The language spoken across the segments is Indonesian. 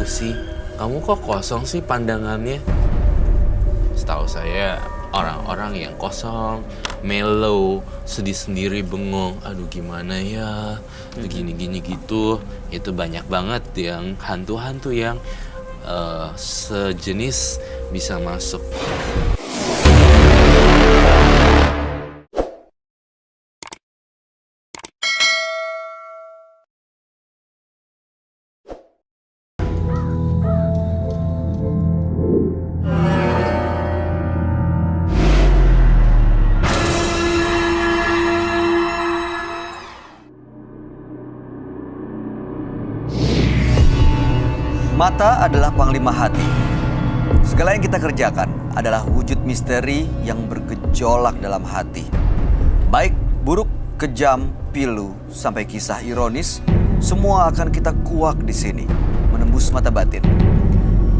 Usi, kamu kok kosong sih pandangannya? Setahu saya orang-orang yang kosong, mellow, sedih sendiri, bengong. Aduh gimana ya, gini-gini gitu. Itu banyak banget yang hantu-hantu yang sejenis bisa masuk. Mata adalah panglima hati. Segala yang kita kerjakan adalah wujud misteri yang bergejolak dalam hati. Baik, buruk, kejam, pilu, sampai kisah ironis, semua akan kita kuak di sini, menembus mata batin.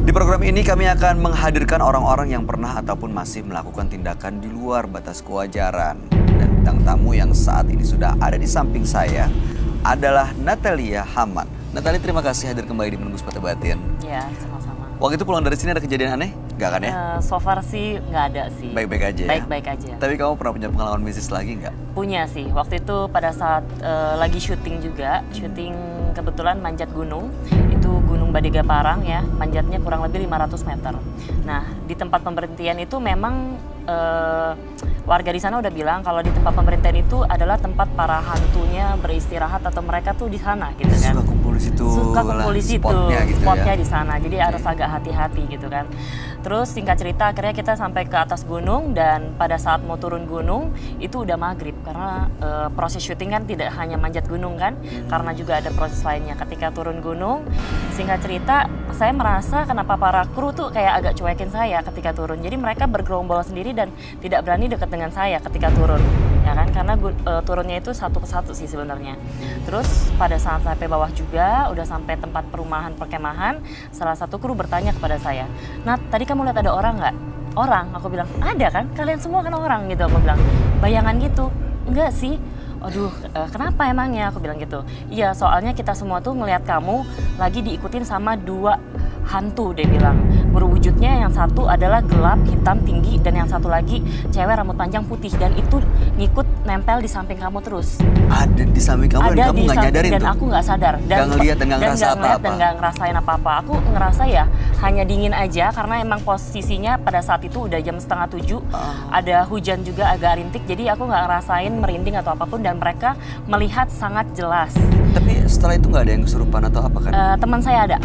Di program ini kami akan menghadirkan orang-orang yang pernah ataupun masih melakukan tindakan di luar batas kewajaran. Dan bintang tamu yang saat ini sudah ada di samping saya adalah Natalia Hamad. Natalia, terima kasih hadir kembali di Menembus Mata Batin. Ya, sama-sama. Waktu itu pulang dari sini ada kejadian aneh? Nggak kan ya? So far sih nggak ada sih. Baik-baik aja ya? Baik-baik aja. Tapi kamu pernah punya pengalaman bisnis lagi nggak? Punya sih. Waktu itu pada saat lagi syuting juga. Syuting kebetulan manjat gunung. Itu Gunung Badega Parang ya. Manjatnya kurang lebih 500 meter. Nah, di tempat pemberhentian itu memang warga di sana udah bilang kalau di tempat pemberhentian itu adalah tempat para hantunya beristirahat atau mereka tuh di sana gitu kan. Suka kumpul di situ. Suka kumpul di situ. Spotnya gitu Spotnya ya. di sana. Jadi harus agak hati-hati gitu kan. Terus singkat cerita akhirnya kita sampai ke atas gunung dan pada saat mau turun gunung itu udah maghrib karena proses syuting kan tidak hanya manjat gunung kan, karena juga ada proses lainnya. Ketika turun gunung, singkat cerita saya merasa kenapa para kru tuh kayak agak cuekin saya ketika turun. Jadi mereka bergerombol sendiri dan tidak berani dekat dengan saya ketika turun, ya kan? Karena turunnya itu satu persatu sih sebenarnya. Terus pada saat sampai bawah juga, udah sampai tempat perumahan perkemahan, salah satu kru bertanya kepada saya, "Nat, tadi kamu lihat ada orang nggak?" "Orang," aku bilang. "Ada kan? Kalian semua kan orang," gitu aku bilang. "Bayangan gitu." "Enggak sih." "Aduh, kenapa emangnya?" Aku bilang gitu. "Iya, soalnya kita semua tuh ngelihat kamu lagi diikutin sama dua hantu," dia bilang. Berwujudnya yang satu adalah gelap, hitam, tinggi, dan yang satu lagi cewek rambut panjang putih. Dan itu ngikut nempel di samping kamu terus. Ada di samping kamu dan kamu nggak nyadarin dan tuh? aku nggak sadar. Nggak ngeliat dan nggak ngerasa apa-apa? Dan nggak ngerasain apa-apa. Aku ngerasa ya hanya dingin aja karena emang posisinya pada saat itu udah jam 6:30. Ada hujan juga agak rintik. Jadi aku nggak ngerasain merinding atau apapun dan mereka melihat sangat jelas. Tapi setelah itu nggak ada yang kesurupan atau apa kan? Teman saya ada.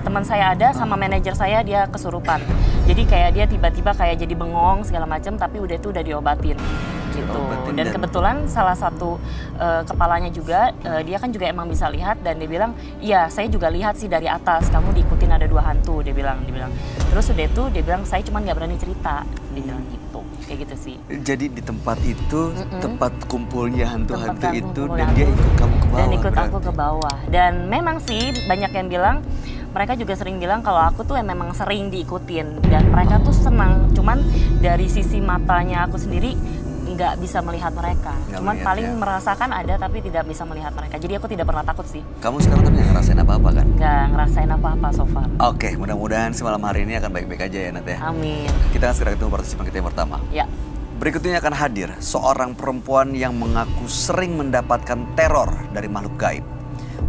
Teman saya ada sama manajer saya dia kesurupan. Jadi kayak dia tiba-tiba kayak jadi bengong segala macam tapi udah diobatin gitu. Dan kebetulan salah satu kepalanya juga dia kan juga emang bisa lihat dan dia bilang, "Iya, saya juga lihat sih dari atas kamu diikutin ada dua hantu," dia bilang. Terus udah itu dia bilang, "Saya cuma nggak berani cerita," dia bilang gitu. Kayak gitu sih. Jadi di tempat itu tempat kumpulnya hantu-hantu Tempat itu kumpulnya dan dia hantu. ikut kamu ke bawah. Dan ikut berarti. aku ke bawah. Dan memang sih banyak yang bilang, mereka juga sering bilang kalau aku tuh memang sering diikutin dan mereka tuh senang. Cuman dari sisi matanya aku sendiri nggak bisa melihat mereka. Cuman melihat, paling ya. merasakan ada tapi tidak bisa melihat mereka. Jadi aku tidak pernah takut sih. Kamu sekarang tapi nggak ngerasain apa-apa kan? Nggak ngerasain apa-apa so far. Oke, mudah-mudahan sih malam hari ini akan baik-baik aja ya Nat ya. Amin. Kita akan segera ketemu partisipan kita yang pertama. Ya. Berikutnya akan hadir seorang perempuan yang mengaku sering mendapatkan teror dari makhluk gaib.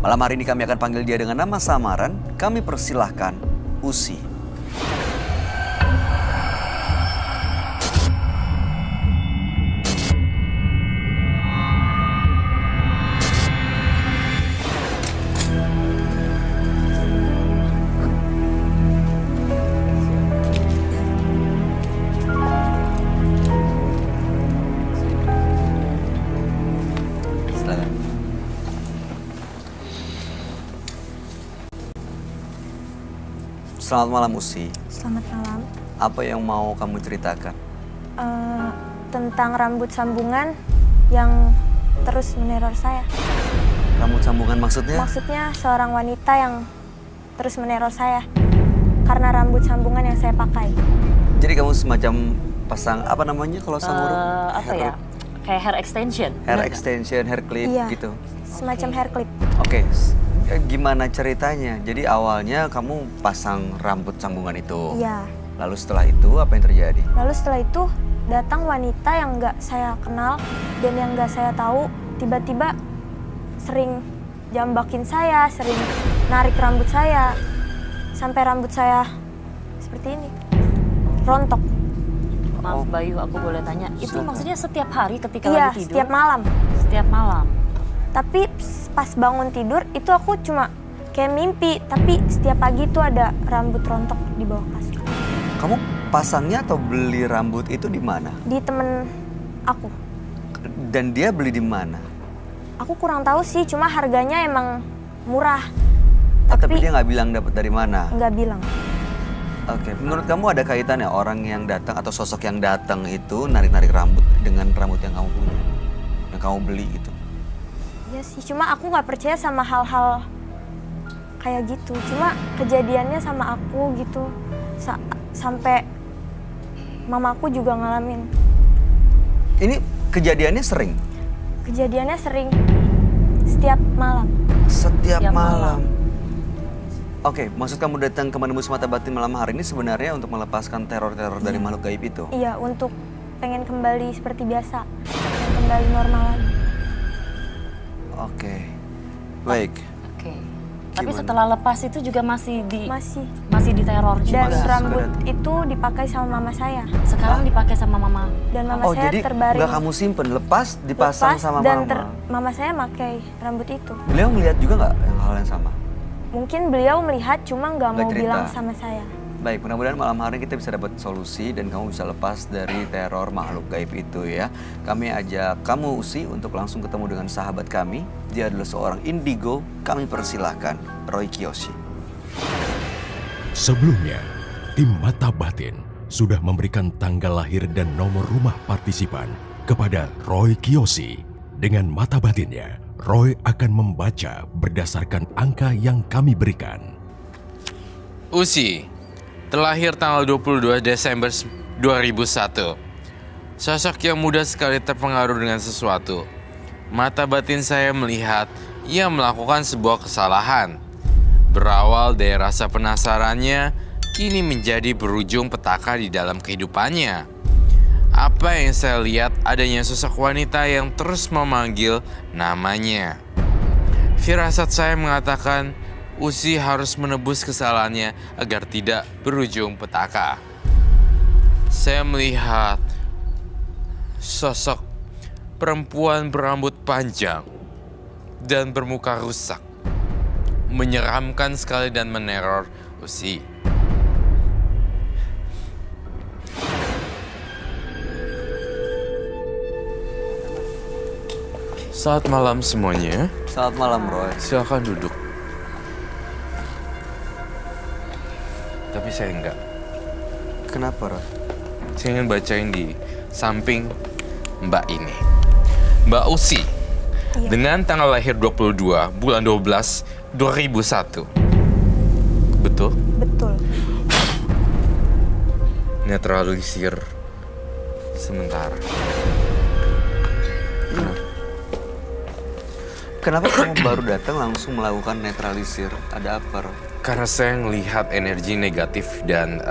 Malam hari ini kami akan panggil dia dengan nama samaran. Kami persilahkan Usi. Silakan. Selamat malam Usi. Selamat malam. Apa yang mau kamu ceritakan? Tentang rambut sambungan yang terus meneror saya. Rambut sambungan maksudnya? Maksudnya seorang wanita yang terus meneror saya karena rambut sambungan yang saya pakai. Jadi kamu semacam pasang apa namanya kalau sambungan? Apa ya? Kayak hair extension. Hair bener nggak? extension, hair clip Iya. gitu. Semacam hair clip. Oke, Gimana ceritanya? Jadi awalnya kamu pasang rambut sambungan itu. Iya. Lalu setelah itu apa yang terjadi? Lalu setelah itu datang wanita yang nggak saya kenal dan yang nggak saya tahu, tiba-tiba sering jambakin saya, sering narik rambut saya, sampai rambut saya seperti ini, rontok. Maaf Bayu, aku boleh tanya, itu Silakan. maksudnya setiap hari ketika Iya, lagi tidur? setiap malam. Setiap malam. Tapi pas bangun tidur itu aku cuma kayak mimpi, tapi setiap pagi itu ada rambut rontok di bawah kasur. Kamu pasangnya atau beli rambut itu di mana? Di temen aku. Dan dia beli di mana? Aku kurang tahu sih, cuma harganya emang murah. Tapi dia nggak bilang dapat dari mana. nggak bilang. Oke, menurut kamu ada kaitannya orang yang datang atau sosok yang datang itu narik-narik rambut dengan rambut yang kamu punya, yang kamu beli gitu? Iya sih, cuma aku nggak percaya sama hal-hal kayak gitu. Cuma kejadiannya sama aku gitu, sampai mamaku juga ngalamin. Ini kejadiannya sering? Kejadiannya sering, setiap malam. Setiap Setiap malam. Oke, maksud kamu datang ke menembus mata batin malam hari ini sebenarnya untuk melepaskan teror-teror dari makhluk gaib itu? Iya, untuk pengen kembali seperti biasa, pengen kembali normal lagi. Oke, baik. Oke. Tapi Gimana? setelah lepas itu juga masih Masih. diteror juga. Dan Masih rambut sekedar- itu dipakai sama mama saya. Sekarang dipakai sama mama. Dan mama Oh, saya jadi terbaring. nggak kamu simpen, lepas dipasang lepas, sama dan mama. mama saya pakai rambut itu. Beliau ngelihat juga nggak yang hal yang sama? Mungkin beliau melihat cuma nggak Nggak mau cerita. bilang sama saya. Baik, mudah-mudahan malam hari kita bisa dapat solusi dan kamu bisa lepas dari teror makhluk gaib itu ya. Kami ajak kamu Usi untuk langsung ketemu dengan sahabat kami. Dia adalah seorang indigo. Kami persilahkan Roy Kiyoshi. Sebelumnya, tim Mata Batin sudah memberikan tanggal lahir dan nomor rumah partisipan kepada Roy Kiyoshi. Dengan mata batinnya, Roy akan membaca berdasarkan angka yang kami berikan. Usi, terlahir tanggal 22 Desember 2001. Sosok yang mudah sekali terpengaruh dengan sesuatu. Mata batin saya melihat ia melakukan sebuah kesalahan. Berawal dari rasa penasarannya, kini menjadi berujung petaka di dalam kehidupannya. Apa yang saya lihat adanya sosok wanita yang terus memanggil namanya. Firasat saya mengatakan Usi harus menebus kesalahannya agar tidak berujung petaka. Saya melihat sosok perempuan berambut panjang dan bermuka rusak. Menyeramkan sekali dan meneror Usi. Selamat malam semuanya. Selamat malam Roy. Silakan duduk. Tapi saya enggak. Kenapa Roy? Saya ingin bacain di samping Mbak ini. Mbak Usi. Iya. Dengan tanggal lahir 22 bulan 12 2001. Betul? Betul. Netralisir sementara. Kenapa kamu baru datang langsung melakukan netralisir? Ada apa Roy? Karena saya melihat energi negatif dan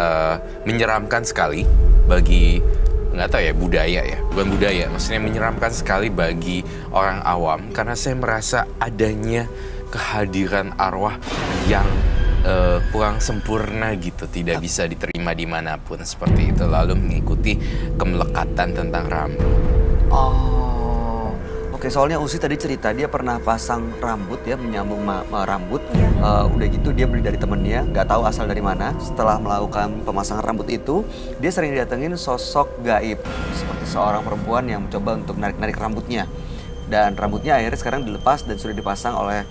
menyeramkan sekali bagi, nggak tahu ya, budaya ya, bukan budaya, maksudnya menyeramkan sekali bagi orang awam karena saya merasa adanya kehadiran arwah yang kurang sempurna gitu, tidak bisa diterima dimanapun seperti itu, lalu mengikuti kemelekatan tentang rambut. Oh, oke. Soalnya Usi tadi cerita dia pernah pasang rambut ya, menyambung rambut. Iya. Udah gitu dia beli dari temennya, nggak tahu asal dari mana. Setelah melakukan pemasangan rambut itu, dia sering didatengin sosok gaib seperti seorang perempuan yang mencoba untuk narik-narik rambutnya. Dan rambutnya akhirnya sekarang dilepas dan sudah dipasang oleh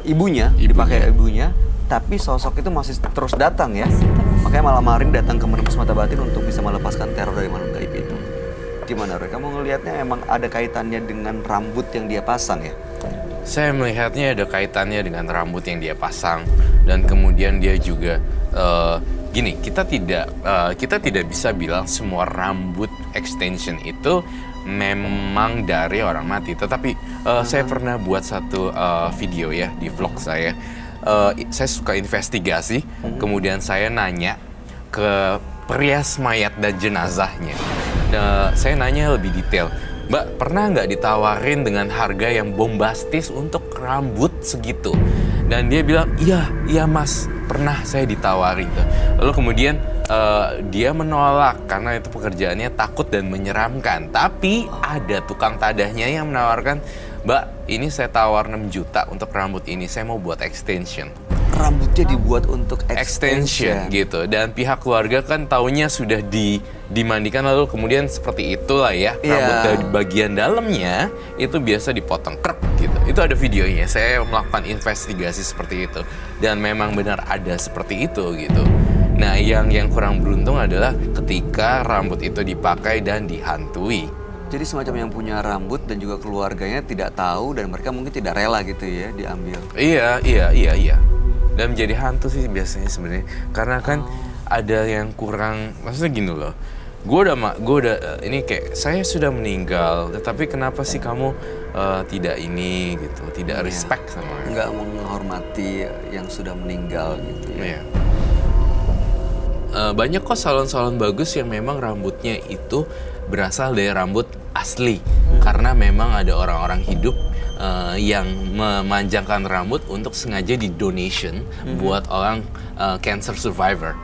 ibunya, dipakai ibunya. Tapi sosok itu masih terus datang ya. Masih terus. Makanya malam hari ini datang ke menembus mata batin untuk bisa melepaskan teror dari makhluk gaib itu. Gimana Roy? Kamu ngelihatnya emang ada kaitannya dengan rambut yang dia pasang ya? Saya melihatnya ada kaitannya dengan rambut yang dia pasang dan kemudian dia juga gini, kita tidak bisa bilang semua rambut extension itu memang dari orang mati. Tetapi saya pernah buat satu video ya di vlog saya. Saya suka investigasi, kemudian saya nanya ke perias mayat dan jenazahnya. Saya nanya lebih detail, Mbak, pernah nggak ditawarin dengan harga yang bombastis untuk rambut segitu? Dan dia bilang, iya mas, pernah saya ditawari. Lalu kemudian dia menolak karena itu pekerjaannya takut dan menyeramkan. Tapi ada tukang tadahnya yang menawarkan, Mbak, ini saya tawar 6 juta untuk rambut ini, saya mau buat extension. Rambutnya dibuat untuk Extension gitu. Dan pihak keluarga kan taunya sudah dimandikan, lalu kemudian seperti itulah ya. Rambut dari bagian dalamnya itu biasa dipotong krek gitu. Itu ada videonya. Saya melakukan investigasi seperti itu. Dan memang benar ada seperti itu gitu. Nah, yang kurang beruntung adalah ketika rambut itu dipakai dan dihantui. Jadi semacam yang punya rambut dan juga keluarganya tidak tahu dan mereka mungkin tidak rela gitu ya diambil. Iya. Dan menjadi hantu sih biasanya sebenarnya. Karena kan ada yang kurang, maksudnya gini loh. Gue udah ini kayak saya sudah meninggal, tetapi kenapa sih kamu tidak ini gitu, tidak respect sama aku? Nggak menghormati yang sudah meninggal gitu ya. Iya. Banyak kok salon-salon bagus yang memang rambutnya itu berasal dari rambut asli. Karena memang ada orang-orang hidup yang memanjangkan rambut untuk sengaja di donation buat orang cancer survivor.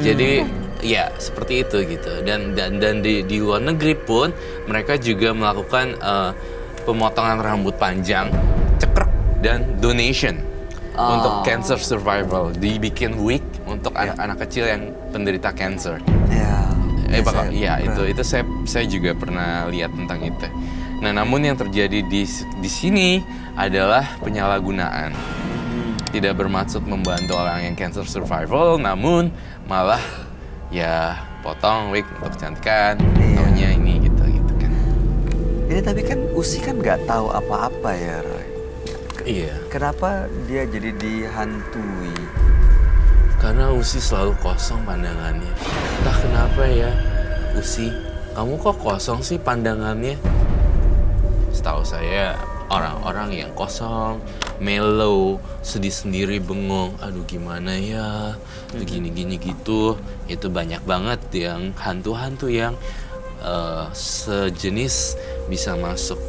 Jadi ya seperti itu gitu. Dan di luar negeri pun mereka juga melakukan pemotongan rambut panjang, cekrek, dan donation untuk cancer survival. Dibikin wig untuk anak-anak kecil yang penderita cancer. Itu saya juga pernah lihat tentang itu. Nah, namun yang terjadi di sini adalah penyalahgunaan. Tidak bermaksud membantu orang yang cancer survival, namun malah ya potong wig untuk kecantikan, taunya ini gitu kan. Ini tapi kan Usi kan nggak tahu apa-apa ya, Roy. Iya. Kenapa dia jadi dihantui? Karena Usi selalu kosong pandangannya. Entah kenapa ya, Usi, kamu kok kosong sih pandangannya? Setahu saya orang-orang yang kosong, mellow, sedih sendiri, bengong, aduh gimana ya, begini-gini gitu, itu banyak banget yang hantu-hantu yang sejenis bisa masuk.